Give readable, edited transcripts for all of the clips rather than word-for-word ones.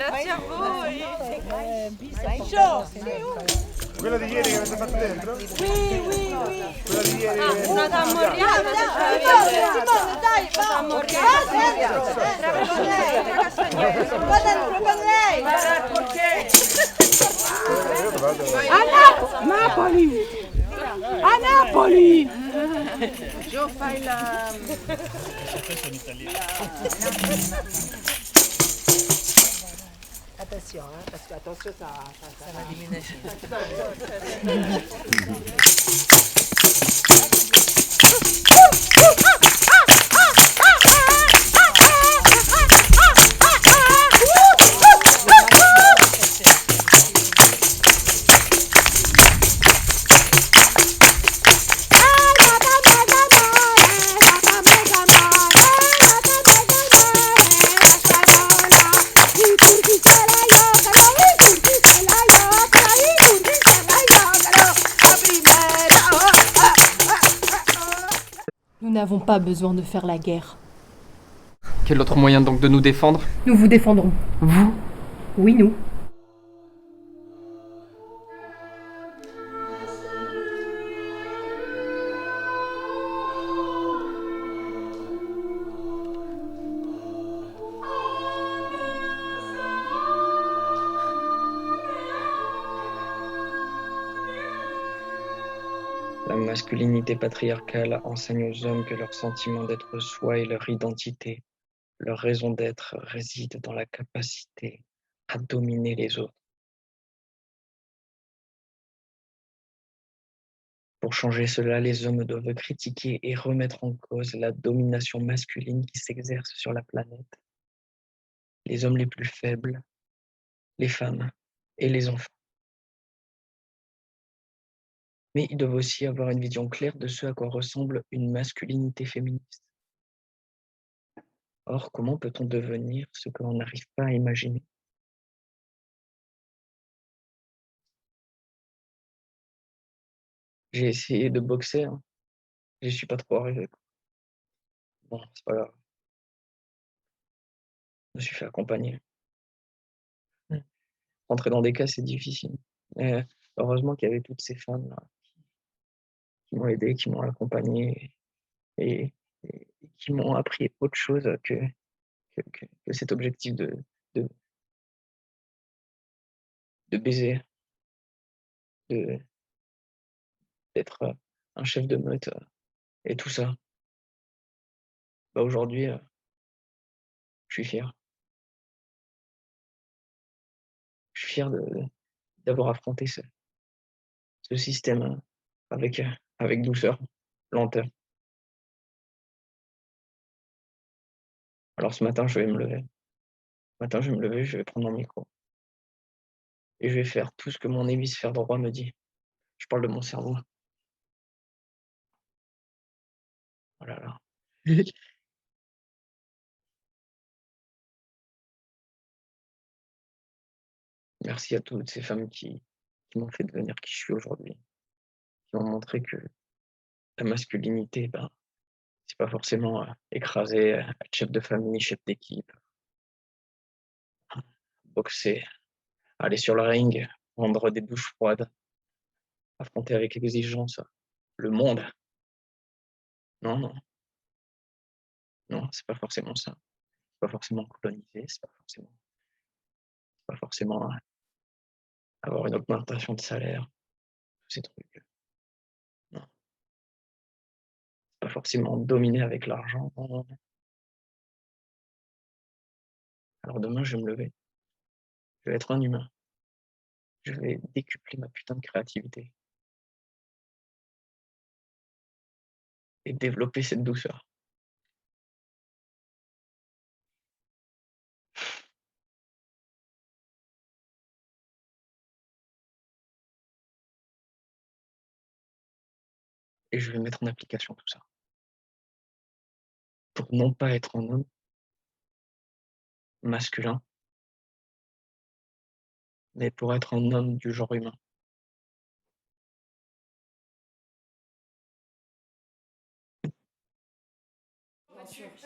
Grazie a voi. Quella di ieri che avete fatto dentro? Quella di ieri. Una tammoriata. Simone, dai, vamos. Va dentro con lei. Napoli! A Napoli! Gio fai la... Attention, parce que attention, ça va diminuer. Nous n'avons pas besoin de faire la guerre. Quel autre moyen donc de nous défendre? Nous vous défendrons. Vous? Oui, nous. La masculinité patriarcale enseigne aux hommes que leur sentiment d'être soi et leur identité, leur raison d'être réside dans la capacité à dominer les autres. Pour changer cela, les hommes doivent critiquer et remettre en cause la domination masculine qui s'exerce sur la planète. Les hommes les plus faibles, les femmes et les enfants. Mais ils doivent aussi avoir une vision claire de ce à quoi ressemble une masculinité féministe. Or, comment peut-on devenir ce que l'on n'arrive pas à imaginer? J'ai essayé de boxer, hein. J'y suis pas trop arrivé. Bon, c'est pas grave. Je me suis fait accompagner. Rentrer dans des cas, c'est difficile. Mais heureusement qu'il y avait toutes ces femmes-là qui m'ont aidé, qui m'ont accompagné et, et qui m'ont appris autre chose que cet objectif de, de baiser, de, d'être un chef de meute et tout ça. Bah aujourd'hui, je suis fier. Je suis fier d'avoir affronté ce système avec douceur, lenteur. Alors ce matin, je vais me lever. Ce matin, je vais me lever, je vais prendre mon micro et je vais faire tout ce que mon hémisphère droit me dit. Je parle de mon cerveau. Oh là là. Merci à toutes ces femmes qui m'ont fait devenir qui je suis aujourd'hui, qui m'ont montré que la masculinité, ben, c'est pas forcément écraser, être chef de famille, chef d'équipe, boxer, aller sur le ring, prendre des douches froides, affronter avec exigence le monde. Non, non, non, c'est pas forcément ça. C'est pas forcément coloniser, c'est pas forcément avoir une augmentation de salaire, tous ces trucs. Non, c'est pas forcément dominer avec l'argent. Non, non, non. Alors demain, je vais me lever. Je vais être un humain. Je vais décupler ma putain de créativité et développer cette douceur. Et je vais mettre en application tout ça. Pour non pas être un homme masculin, mais pour être un homme du genre humain.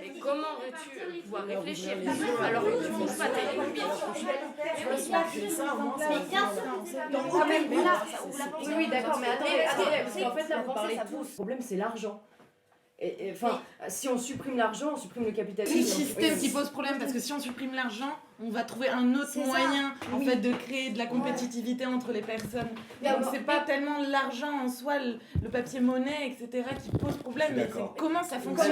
Mais comment veux-tu pouvoir réfléchir alors que tu ne bouges pas, t'as une bille? Oui, d'accord, mais attendez, parce qu'en fait, là, vous parlez tous. Le problème, c'est l'argent. Enfin, si on supprime l'argent, on supprime le capitalisme. C'est le système qui pose problème, parce que si on supprime l'argent, on va trouver un autre moyen en fait de créer de la compétitivité entre les personnes. Donc c'est pas tellement l'argent en soi, le papier monnaie, etc. qui pose problème, mais c'est comment ça fonctionne.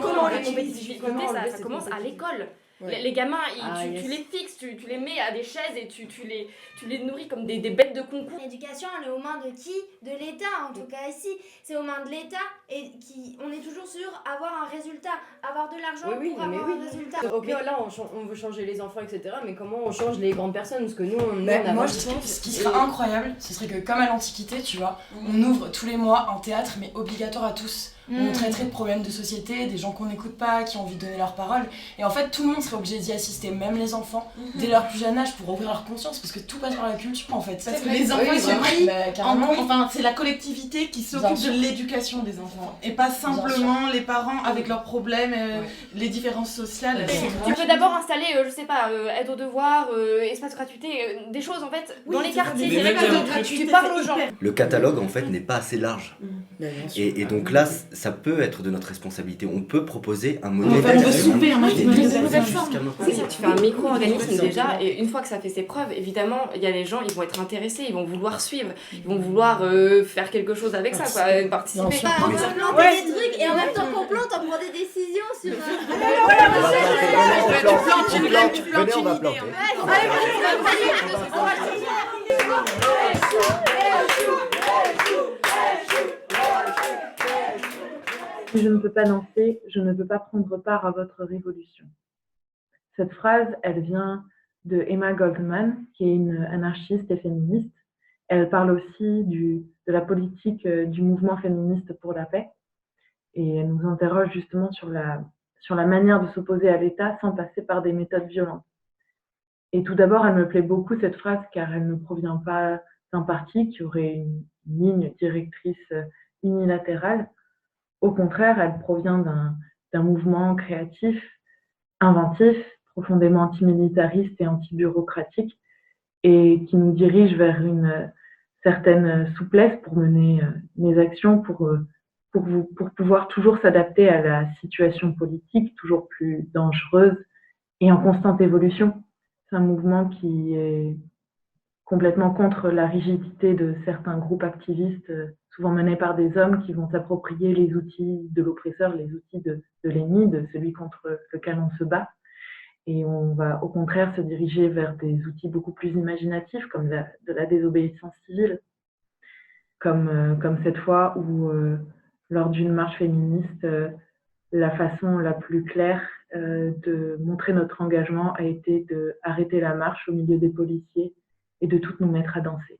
Comment la compétitivité, ça commence à l'école. Les gamins, tu les fixes, tu les mets à des chaises et tu les nourris comme des bêtes de concours. L'éducation, elle est aux mains de qui? De l'État, en tout cas ici. C'est aux mains de l'État et on est toujours sur avoir un résultat, avoir de l'argent pour avoir un résultat. Ok, là, on veut changer les enfants, etc. Mais comment on change les grandes personnes? Parce que nous, moi, je trouve que ce qui serait incroyable, ce serait que, comme à l'Antiquité, tu vois, on ouvre tous les mois un théâtre, mais obligatoire à tous. On traiterait de problèmes de société, des gens qu'on n'écoute pas, qui ont envie de donner leur parole. Et en fait, tout le monde serait obligé d'y assister, même les enfants, dès leur plus jeune âge, pour ouvrir leur conscience, parce que tout passe par la culture, en fait. Parce que les enfants, ils sont pris en compte. Enfin, c'est la collectivité qui s'occupe de l'éducation des enfants. Et pas simplement les parents avec leurs problèmes, les différences sociales. Tu peux d'abord installer, je sais pas, aide aux devoirs, espace gratuité, des choses, en fait, dans les quartiers. Tu parles aux gens. Le catalogue, en fait, n'est pas assez large. Et donc là, ça peut être de notre responsabilité. On peut proposer un modèle. On veut souper, C'est ça, tu fais un micro-organisme déjà, et une fois que ça fait ses preuves, évidemment, il y a des gens, ils vont être intéressés, ils vont vouloir suivre, ils vont vouloir faire quelque chose avec ça, quoi, participer. On peut planter des trucs et en même temps qu'on plante, on prend des décisions sur... Tu plantes une idée. Si je ne peux pas danser, je ne peux pas prendre part à votre révolution. Cette phrase, elle vient de Emma Goldman, qui est une anarchiste et féministe. Elle parle aussi de la politique du mouvement féministe pour la paix. Et elle nous interroge justement sur la manière de s'opposer à l'État sans passer par des méthodes violentes. Et tout d'abord, elle me plaît beaucoup cette phrase car elle ne provient pas d'un parti qui aurait une ligne directrice unilatérale. Au contraire, elle provient d'un mouvement créatif, inventif, profondément antimilitariste et anti-bureaucratique, et qui nous dirige vers une certaine souplesse pour mener mes actions, pour pouvoir toujours s'adapter à la situation politique, toujours plus dangereuse et en constante évolution. C'est un mouvement qui est complètement contre la rigidité de certains groupes activistes, souvent menés par des hommes qui vont s'approprier les outils de l'oppresseur, les outils de l'ennemi, de celui contre lequel on se bat. Et on va au contraire se diriger vers des outils beaucoup plus imaginatifs, comme de la désobéissance civile, comme cette fois où, lors d'une marche féministe, la façon la plus claire de montrer notre engagement a été d'arrêter la marche au milieu des policiers et de toutes nous mettre à danser.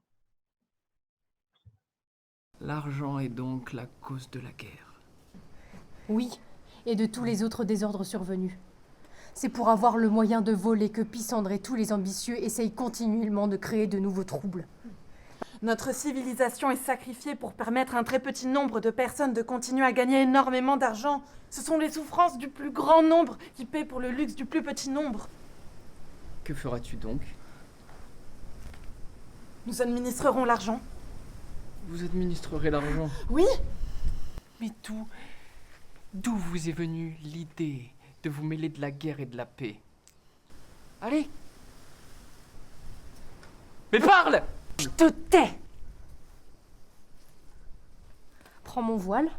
L'argent est donc la cause de la guerre. Oui, et de tous les autres désordres survenus. C'est pour avoir le moyen de voler que Pissandre et tous les ambitieux essayent continuellement de créer de nouveaux troubles. Notre civilisation est sacrifiée pour permettre à un très petit nombre de personnes de continuer à gagner énormément d'argent. Ce sont les souffrances du plus grand nombre qui paient pour le luxe du plus petit nombre. Que feras-tu donc ? Nous administrerons l'argent. Vous administrerez l'argent ? Oui. Mais d'où vous est venue l'idée de vous mêler de la guerre et de la paix ? Allez ! Mais parle ! Je te tais! Prends mon voile.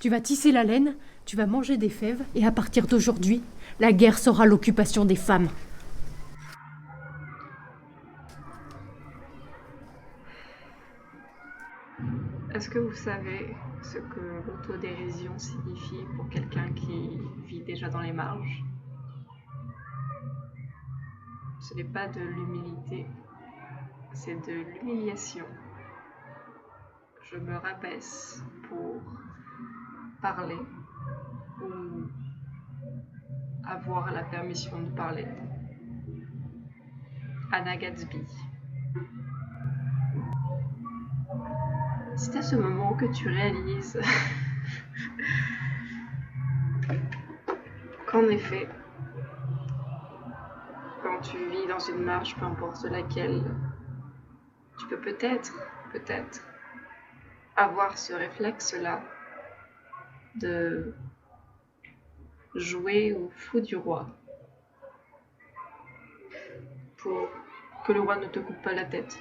Tu vas tisser la laine, tu vas manger des fèves, et à partir d'aujourd'hui, la guerre sera l'occupation des femmes. Est-ce que vous savez ce que l'autodérision signifie pour quelqu'un qui vit déjà dans les marges ? Ce n'est pas de l'humilité, c'est de l'humiliation. Je me rabaisse pour parler ou avoir la permission de parler. Anna Gatsby. C'est à ce moment que tu réalises qu'en effet, quand tu vis dans une marche, peu importe laquelle, tu peux peut-être avoir ce réflexe-là de jouer au fou du roi pour que le roi ne te coupe pas la tête.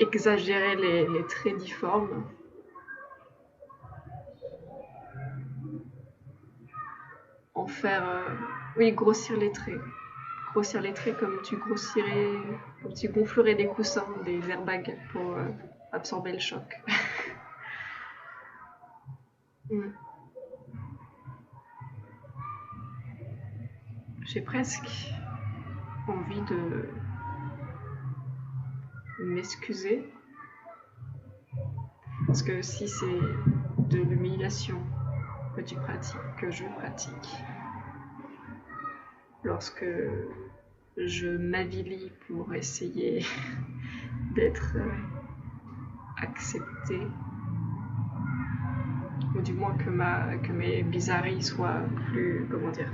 Exagérer les traits difformes. En faire... oui, grossir les traits. Grossir les traits comme tu gonflerais des coussins, des airbags pour absorber le choc. J'ai presque envie de m'excuser, parce que si c'est de l'humiliation que tu pratiques, que je pratique, lorsque je m'avilis pour essayer d'être acceptée, ou du moins que mes bizarreries soient plus, comment dire,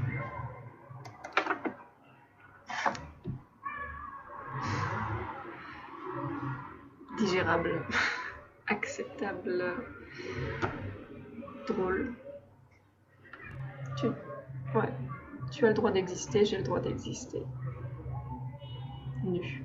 digérable, acceptable, drôle. Tu as le droit d'exister, j'ai le droit d'exister. Nu.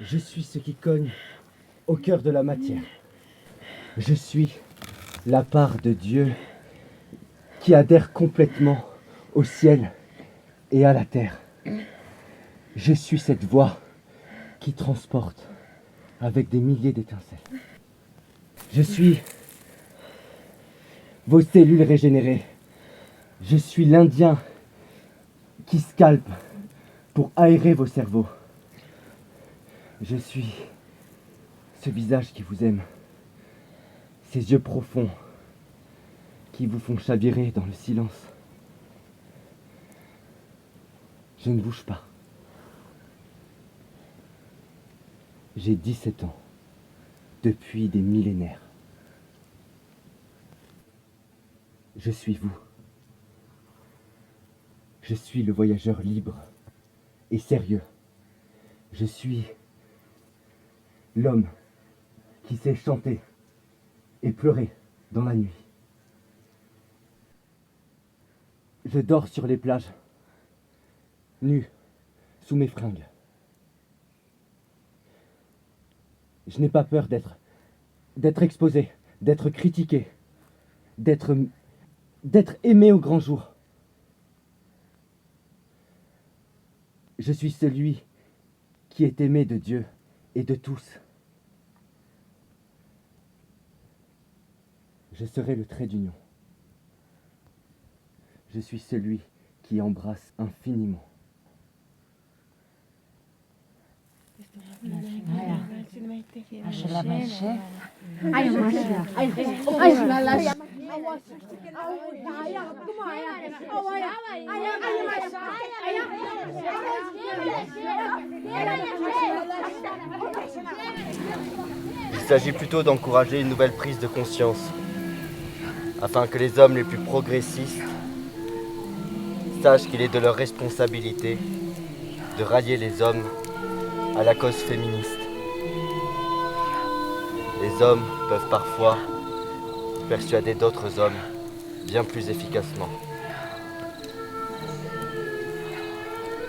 Je suis ce qui cogne au cœur de la matière. Je suis la part de Dieu qui adhère complètement au ciel et à la terre. Je suis cette voix qui transporte avec des milliers d'étincelles. Je suis vos cellules régénérées. Je suis l'Indien qui scalpe pour aérer vos cerveaux. Je suis ce visage qui vous aime, ces yeux profonds qui vous font chavirer dans le silence. Je ne bouge pas. J'ai 17 ans, depuis des millénaires. Je suis vous. Je suis le voyageur libre et sérieux. Je suis l'homme qui sait chanter et pleurer dans la nuit. Je dors sur les plages, nu, sous mes fringues. Je n'ai pas peur d'être exposé, d'être critiqué, d'être aimé au grand jour. Je suis celui qui est aimé de Dieu et de tous. Je serai le trait d'union. Je suis celui qui embrasse infiniment. Il s'agit plutôt d'encourager une nouvelle prise de conscience, afin que les hommes les plus progressistes sachent qu'il est de leur responsabilité de rallier les hommes à la cause féministe. Les hommes peuvent parfois persuader d'autres hommes bien plus efficacement.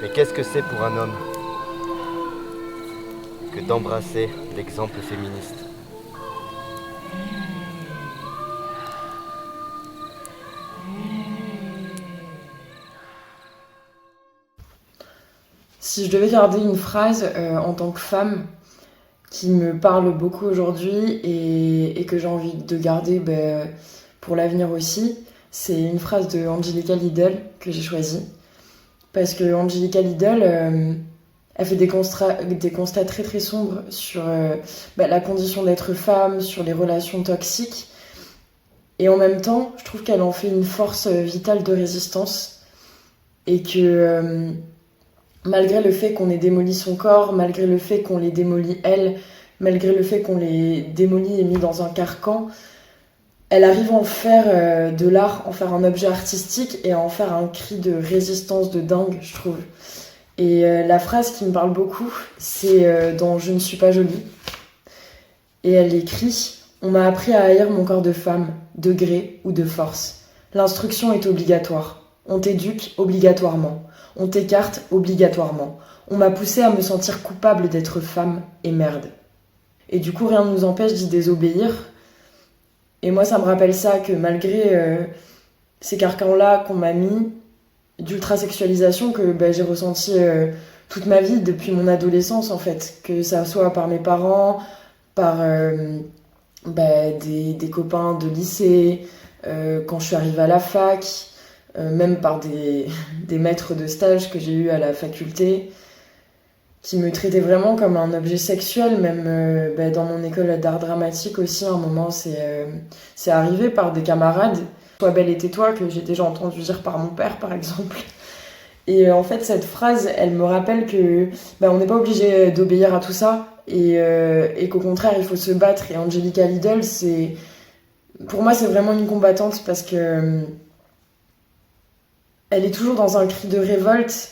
Mais qu'est-ce que c'est pour un homme que d'embrasser l'exemple féministe ? Si je devais garder une phrase en tant que femme qui me parle beaucoup aujourd'hui et que j'ai envie de garder pour l'avenir aussi, C'est une phrase de Angelica Lidl que j'ai choisie. Parce que Angelica Lidl, elle fait des constats très très sombres sur la condition d'être femme, sur les relations toxiques. Et en même temps, je trouve qu'elle en fait une force vitale de résistance. Et que malgré le fait qu'on ait démoli son corps, malgré le fait qu'on l'ait démoli elle, malgré le fait qu'on l'ait démoli et mis dans un carcan, elle arrive à en faire de l'art, en faire un objet artistique et à en faire un cri de résistance de dingue, je trouve. Et la phrase qui me parle beaucoup, c'est dans Je ne suis pas jolie. Et elle écrit « On m'a appris à haïr mon corps de femme, de gré ou de force. L'instruction est obligatoire. On t'éduque obligatoirement. On t'écarte obligatoirement. On m'a poussée à me sentir coupable d'être femme et merde. Et du coup, rien ne nous empêche d'y désobéir. » Et moi, ça me rappelle ça, que malgré ces carcans-là qu'on m'a mis, d'ultrasexualisation que j'ai ressenti toute ma vie, depuis mon adolescence en fait. Que ça soit par mes parents, par des copains de lycée, quand je suis arrivée à la fac, même par des maîtres de stage que j'ai eus à la faculté, qui me traitaient vraiment comme un objet sexuel, même dans mon école d'art dramatique aussi, à un moment, c'est arrivé par des camarades. Sois belle et tais-toi, que j'ai déjà entendu dire par mon père, par exemple. Et en fait, cette phrase, elle me rappelle que on n'est pas obligé d'obéir à tout ça, et qu'au contraire, il faut se battre. Et Angelica Lidl, pour moi, c'est vraiment une combattante, parce que elle est toujours dans un cri de révolte,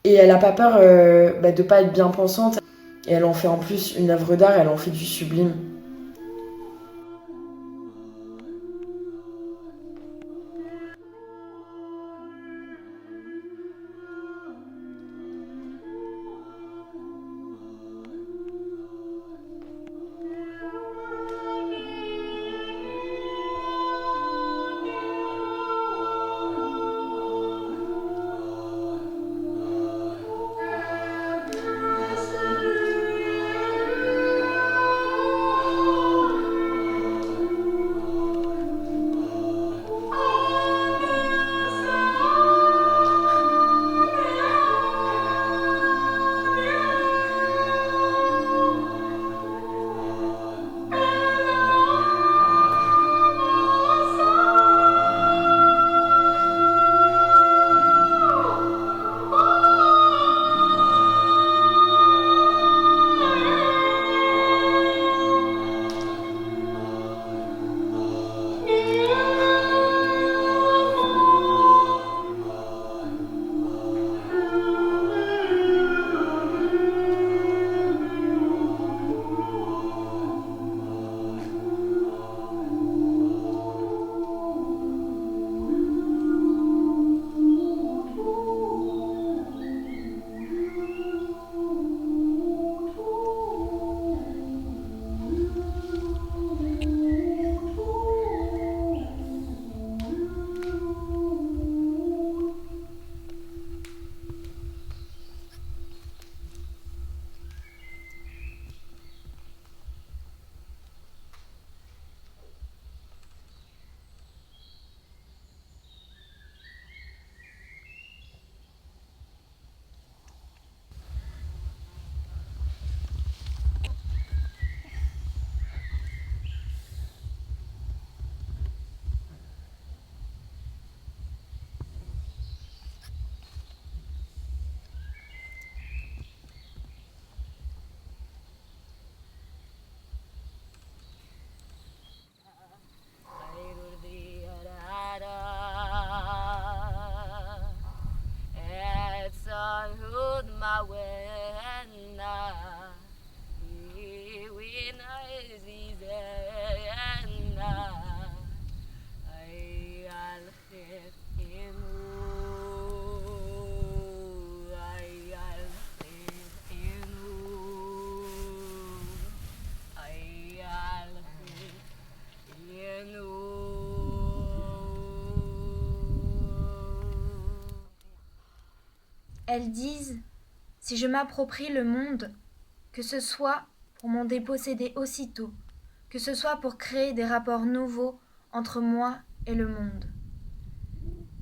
et elle n'a pas peur de pas être bien pensante. Et elle en fait en plus une œuvre d'art, elle en fait du sublime. Elles disent, si je m'approprie le monde, que ce soit pour m'en déposséder aussitôt, que ce soit pour créer des rapports nouveaux entre moi et le monde.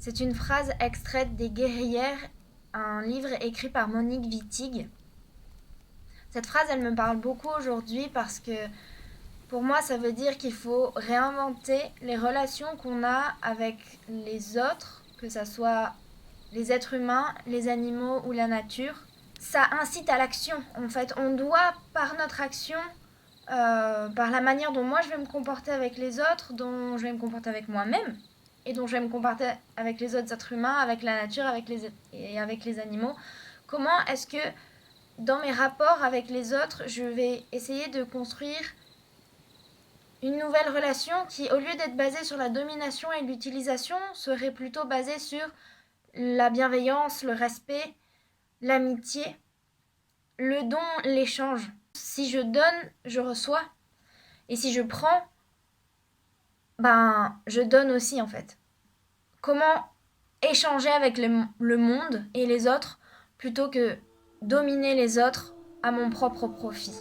C'est une phrase extraite des Guerrières, un livre écrit par Monique Wittig. Cette phrase, elle me parle beaucoup aujourd'hui parce que pour moi, ça veut dire qu'il faut réinventer les relations qu'on a avec les autres, que ce soit les êtres humains, les animaux ou la nature. Ça incite à l'action. En fait, on doit, par notre action, par la manière dont moi je vais me comporter avec les autres, dont je vais me comporter avec moi-même, et dont je vais me comporter avec les autres êtres humains, avec la nature, avec les animaux, comment est-ce que dans mes rapports avec les autres, je vais essayer de construire une nouvelle relation qui, au lieu d'être basée sur la domination et l'utilisation, serait plutôt basée sur la bienveillance, le respect, l'amitié, le don, l'échange. Si je donne, je reçois. Et si je prends, je donne aussi en fait. Comment échanger avec le monde et les autres plutôt que dominer les autres à mon propre profit.